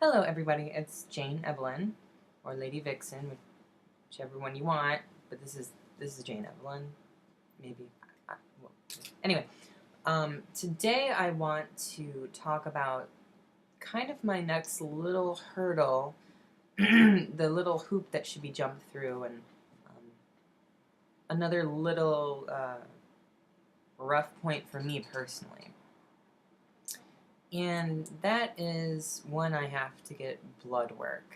Hello everybody, it's JaynEVelyn, or Lady Vixen, whichever one you want, but this is JaynEVelyn, maybe. Well, anyway, today I want to talk about kind of my next little hurdle, the little hoop that should be jumped through, and another little rough point for me personally. And that is when I have to get blood work.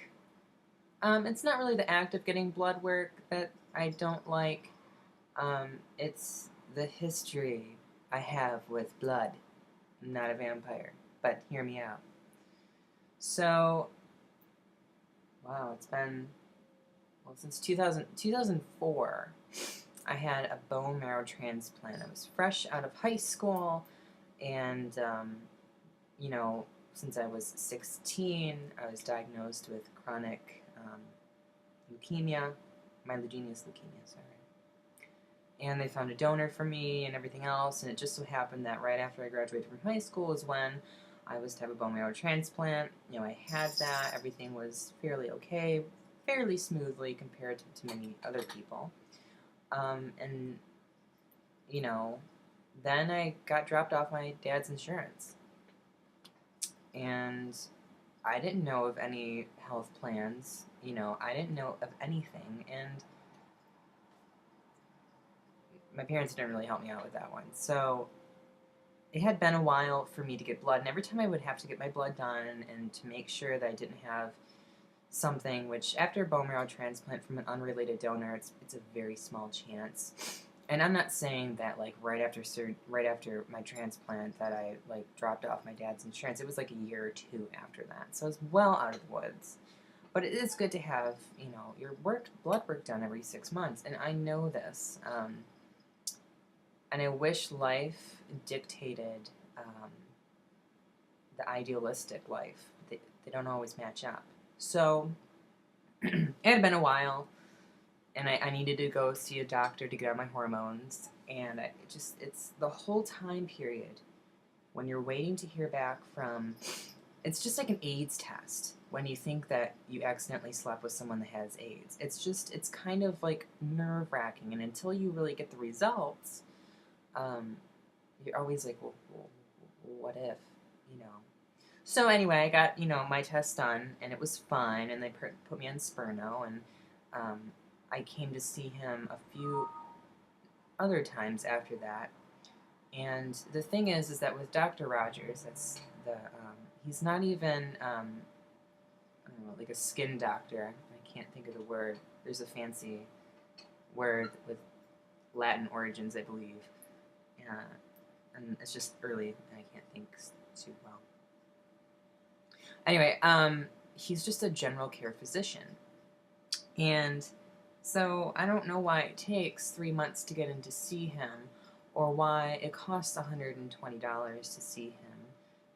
It's not really the act of getting blood work that I don't like. It's the history I have with blood. I'm not a vampire, but hear me out. So, wow, it's been, well, since 2004, I had a bone marrow transplant. I was fresh out of high school, and you know, since I was 16, I was diagnosed with chronic leukemia, myelogenous leukemia, sorry. And they found a donor for me and everything else, and it just so happened that right after I graduated from high school is when I was to have a bone marrow transplant. You know, I had that. Everything was fairly okay, fairly smoothly compared to many other people. And, you know, then I got dropped off my dad's insurance. And I didn't know of any health plans, you know, I didn't know of anything, and my parents didn't really help me out with that one. So it had been a while for me to get blood, and every time I would have to get my blood done and to make sure that I didn't have something, which after a bone marrow transplant from an unrelated donor, it's a very small chance. And I'm not saying that like right after my transplant that I like dropped off my dad's insurance. It was like a year or two after that, so I was well out of the woods. But it is good to have, you know, your blood work done every 6 months, and I know this. And I wish life dictated the idealistic life. They don't always match up. So it had been a while, and I needed to go see a doctor to get on my hormones, and it's the whole time period when you're waiting to hear back from, it's just like an AIDS test when you think that you accidentally slept with someone that has AIDS. It's kind of like nerve-wracking, and until you really get the results, you're always like, well, what if, you know? So anyway, I got, you know, my test done, and it was fine, and they put me on Spurno, and I came to see him a few other times after that. And the thing is that with Dr. Rogers, that's the, he's not even, I don't know, like a skin doctor. I can't think of the word. There's a fancy word with Latin origins, I believe. And it's just early, and I can't think too well. Anyway, he's just a general care physician. And so I don't know why it takes 3 months to get in to see him, or why it costs $120 to see him.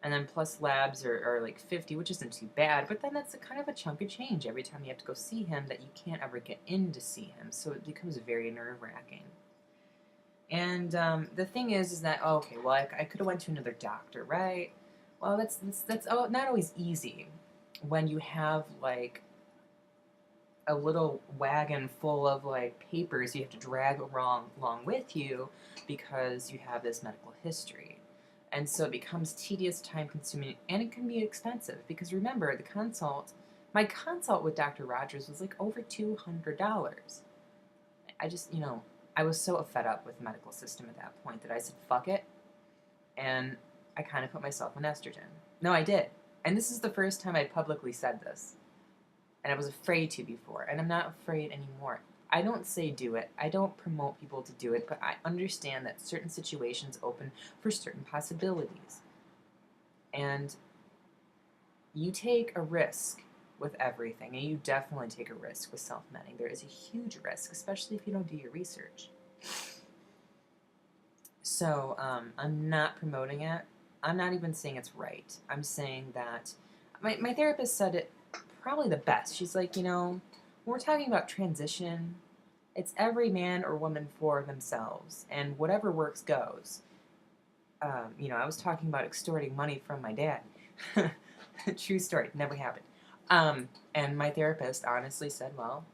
And then plus labs are like $50, which isn't too bad, but then that's kind of a chunk of change every time you have to go see him that you can't ever get in to see him, so it becomes very nerve-wracking. And the thing is that, oh, okay, well, I could have went to another doctor, right? Well, that's not always easy when you have, like, a little wagon full of, like, papers you have to drag along with you because you have this medical history. And so it becomes tedious, time-consuming, and it can be expensive because, remember, my consult with Dr. Rogers was, like, over $200. I just, you know, I was so fed up with the medical system at that point that I said, fuck it, and I kind of put myself on estrogen. No, I did. And this is the first time I publicly said this. And I was afraid to before, and I'm not afraid anymore. I don't say do it. I don't promote people to do it, but I understand that certain situations open for certain possibilities. And you take a risk with everything, and you definitely take a risk with self-netting. There is a huge risk, especially if you don't do your research. So I'm not promoting it. I'm not even saying it's right. I'm saying that my therapist said it probably the best. She's like, you know, when we're talking about transition, it's every man or woman for themselves, and whatever works goes. You know, I was talking about extorting money from my dad. True story. Never happened. And my therapist honestly said, well,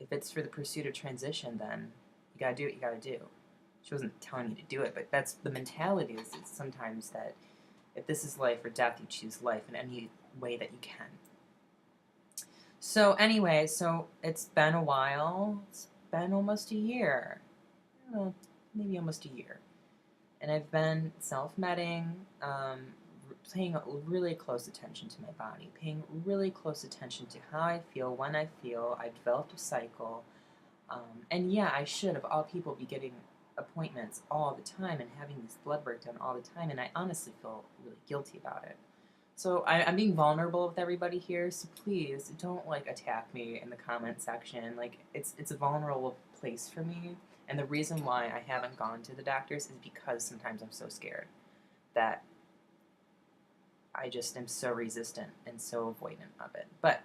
if it's for the pursuit of transition, then you gotta do what you gotta do. She wasn't telling me to do it, but that's the mentality is sometimes that if this is life or death, you choose life in any way that you can. So anyway, so it's been a while. It's been almost a year. Well, maybe almost a year. And I've been self-netting, paying really close attention to my body, paying really close attention to how I feel, when I feel. I've developed a cycle. And yeah, I should, of all people, be getting appointments all the time and having this blood work done all the time, and I honestly feel really guilty about it. So I'm being vulnerable with everybody here, so please don't like attack me in the comment section. Like it's a vulnerable place for me, and the reason why I haven't gone to the doctors is because sometimes I'm so scared that I just am so resistant and so avoidant of it. But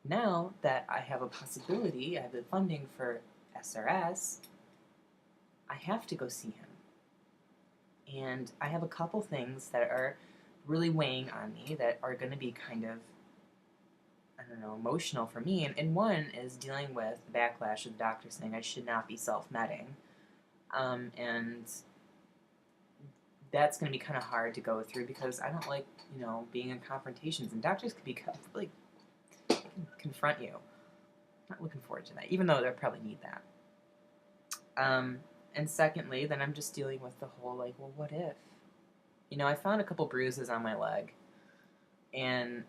now that I have a possibility, I have the funding for SRS, I have to go see him. And I have a couple things that are really weighing on me that are going to be kind of, I don't know, emotional for me. And one is dealing with the backlash of the doctor saying I should not be self-netting. And that's going to be kind of hard to go through because I don't like, being in confrontations. And doctors could be really confront you. I'm not looking forward to that, even though they'll probably need that. And secondly, then I'm just dealing with the whole, like, well, what if? I found a couple bruises on my leg, and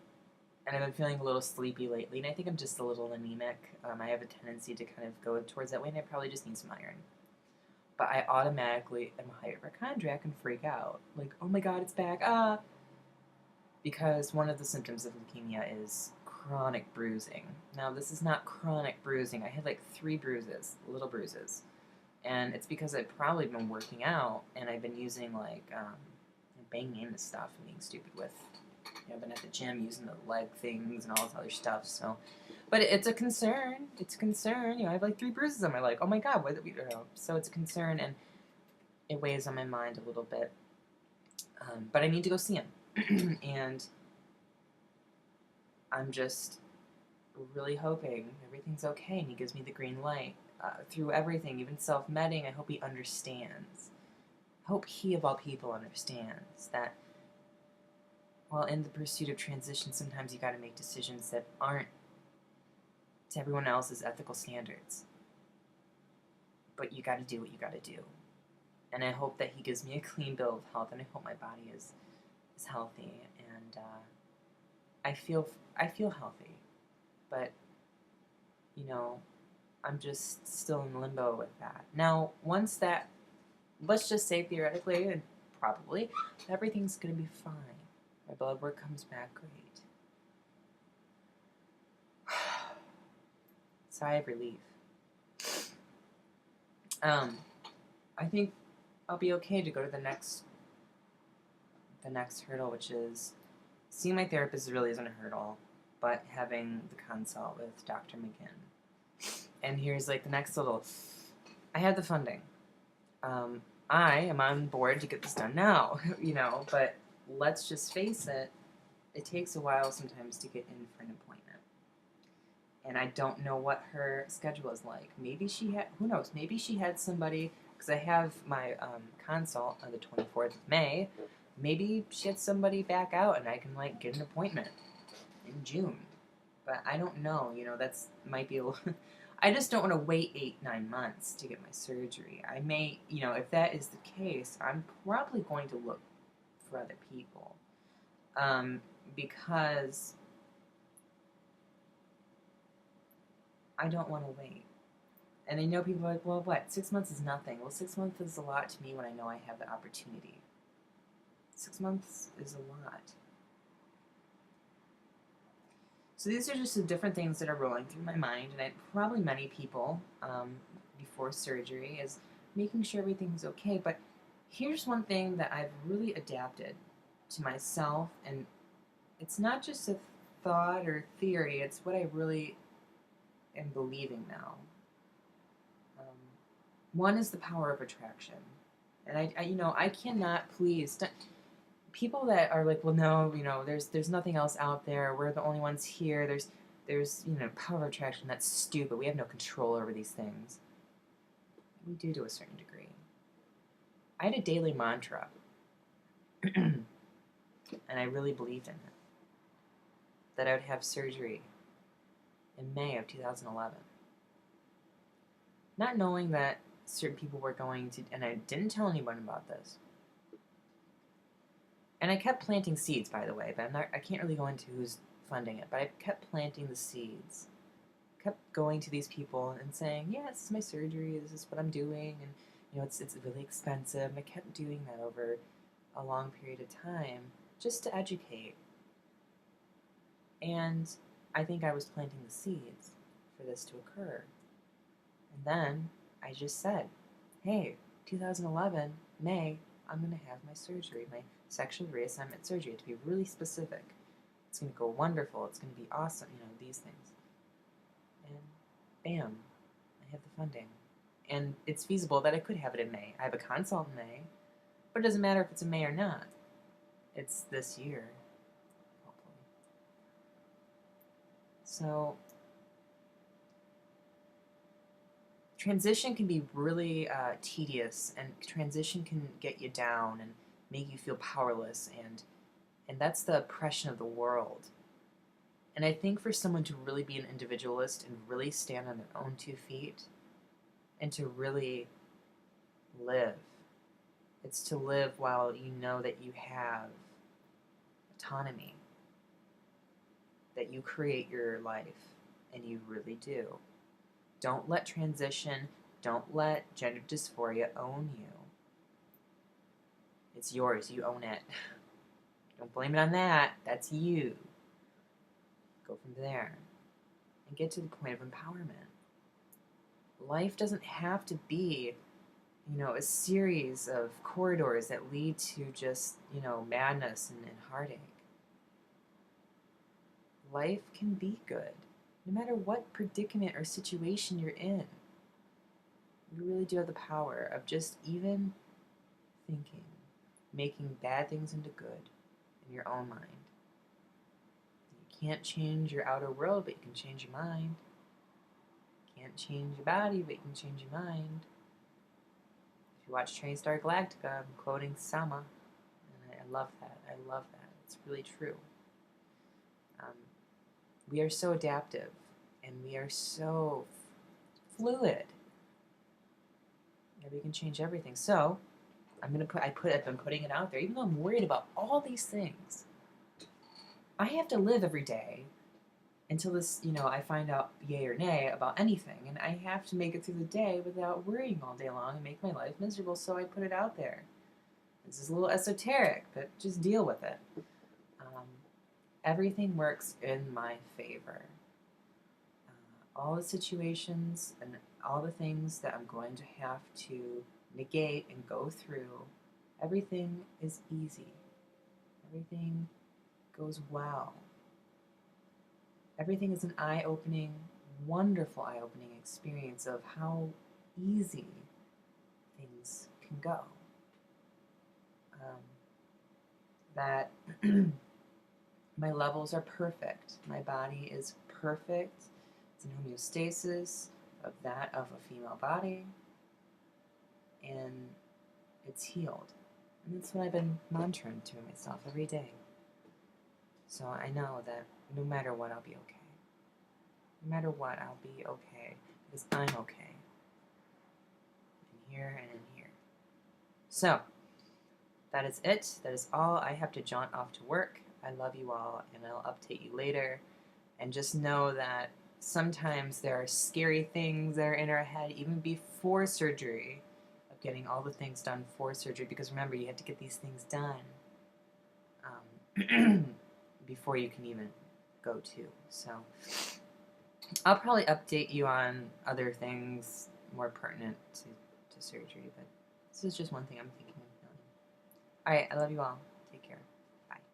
I've been feeling a little sleepy lately, and I think I'm just a little anemic. I have a tendency to kind of go towards that way, and I probably just need some iron. But I automatically am a hypochondriac and freak out. Like, oh my god, it's back, Because one of the symptoms of leukemia is chronic bruising. Now, this is not chronic bruising. I had like 3 bruises, little bruises. And it's because I've probably been working out, and I've been using, like, banging into stuff and being stupid with, I've been at the gym using the leg things and all this other stuff, so. But it's a concern. It's a concern. I have like 3 bruises on my leg. Oh my god, what, so it's a concern, and it weighs on my mind a little bit. But I need to go see him. And I'm just really hoping everything's okay and he gives me the green light through everything, even self-netting. I hope he understands. I hope he, of all people, understands that while in the pursuit of transition, sometimes you got to make decisions that aren't to everyone else's ethical standards. But you got to do what you got to do. And I hope that he gives me a clean bill of health, and I hope my body is healthy, and I feel healthy. But I'm just still in limbo with that. Now, once that, let's just say theoretically and probably, everything's going to be fine. My blood work comes back great. Sigh of relief. I think I'll be okay to go to the next hurdle, which is seeing my therapist really isn't a hurdle, but having the consult with Dr. McGinn. And here's like the next little, I have the funding. I am on board to get this done now, but let's just face it, it takes a while sometimes to get in for an appointment. And I don't know what her schedule is like. Maybe she had, who knows, maybe she had somebody, because I have my consult on the 24th of May, maybe she had somebody back out and I can like get an appointment in June. But I don't know, that's might be a little, I just don't want to wait 8-9 months to get my surgery. I may, if that is the case, I'm probably going to look for other people. Because I don't want to wait. And I know people are like, well, what, 6 months is nothing. Well, 6 months is a lot to me when I know I have the opportunity. 6 months is a lot. So these are just the different things that are rolling through my mind, and probably many people before surgery is making sure everything's okay. But here's one thing that I've really adapted to myself, and it's not just a thought or theory, it's what I really am believing now. One is the power of attraction. And I cannot please, people that are like, well, no, there's nothing else out there. We're the only ones here. There's power of attraction. That's stupid. We have no control over these things. We do to a certain degree. I had a daily mantra, and I really believed in it, that I would have surgery in May of 2011. Not knowing that certain people were going to, and I didn't tell anyone about this. And I kept planting seeds, by the way, but I can't really go into who's funding it, but I kept planting the seeds. Kept going to these people and saying, yeah, this is my surgery, this is what I'm doing, and it's really expensive. And I kept doing that over a long period of time just to educate. And I think I was planting the seeds for this to occur. And then I just said, hey, 2011, May, I'm going to have my surgery, my sexual reassignment surgery, to be really specific. It's going to go wonderful. It's going to be awesome, these things. And bam, I have the funding. And it's feasible that I could have it in May. I have a consult in May, but it doesn't matter if it's in May or not. It's this year, hopefully. So, transition can be really tedious, and transition can get you down and make you feel powerless, and that's the oppression of the world. And I think for someone to really be an individualist and really stand on their own 2 feet and to really live, it's to live while you know that you have autonomy, that you create your life, and you really do. Don't let transition, don't let gender dysphoria own you. It's yours, you own it. Don't blame it on that, that's you. Go from there and get to the point of empowerment. Life doesn't have to be, a series of corridors that lead to just, madness and heartache. Life can be good, no matter what predicament or situation you're in. You really do have the power of just even thinking, making bad things into good in your own mind. You can't change your outer world, but you can change your mind. You can't change your body, but you can change your mind. If you watch Star Galactica, I'm quoting Sama, and I love that. I love that. It's really true. We are so adaptive, and we are so fluid that we can change everything. So, I've been putting it out there, even though I'm worried about all these things. I have to live every day until this, I find out yay or nay about anything, and I have to make it through the day without worrying all day long and make my life miserable, so I put it out there. This is a little esoteric, but just deal with it. Everything works in my favor. All the situations and all the things that I'm going to have to negate and go through, everything is easy. Everything goes well. Everything is an eye-opening, wonderful eye-opening experience of how easy things can go. That my levels are perfect. My body is perfect. It's in homeostasis of that of a female body. And it's healed. And that's what I've been mantraing to myself every day. So I know that no matter what, I'll be okay. No matter what, I'll be okay. Because I'm okay. In here and in here. So, that is it. That is all. I have to jaunt off to work. I love you all, and I'll update you later. And just know that sometimes there are scary things that are in our head, even before surgery, of getting all the things done for surgery. Because remember, you have to get these things done before you can even go to. So I'll probably update you on other things more pertinent to surgery, but this is just one thing I'm thinking of. All right, I love you all. Take care.